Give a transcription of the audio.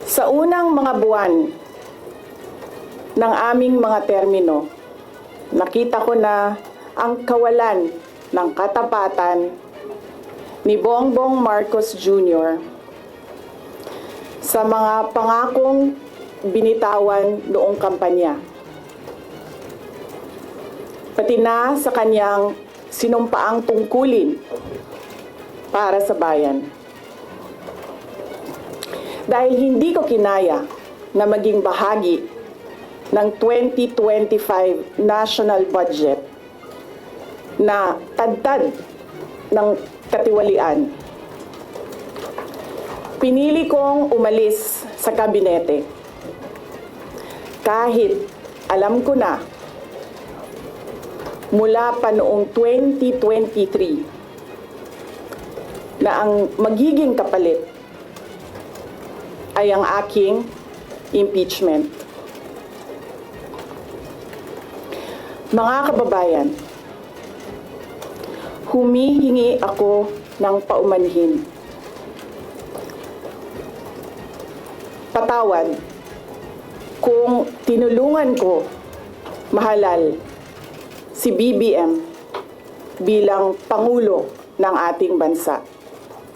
Sa unang mga buwan ng aming mga termino, nakita ko na ang kawalan ng katapatan ni Bongbong Marcos Jr. sa mga pangakong binitawan noong kampanya. Pati na sa kanyang sinumpaang tungkulin para sa bayan. Dahil hindi ko kinaya na maging bahagi ng 2025 national budget na tadtad ng katiwalian, pinili kong umalis sa kabinete kahit alam ko na mula pa noong 2023 na ang magiging kapalit ay ang aking impeachment. Mga kababayan, humihingi ako ng paumanhin. Patawad kung tinulungan ko mahalal si BBM bilang Pangulo ng ating bansa.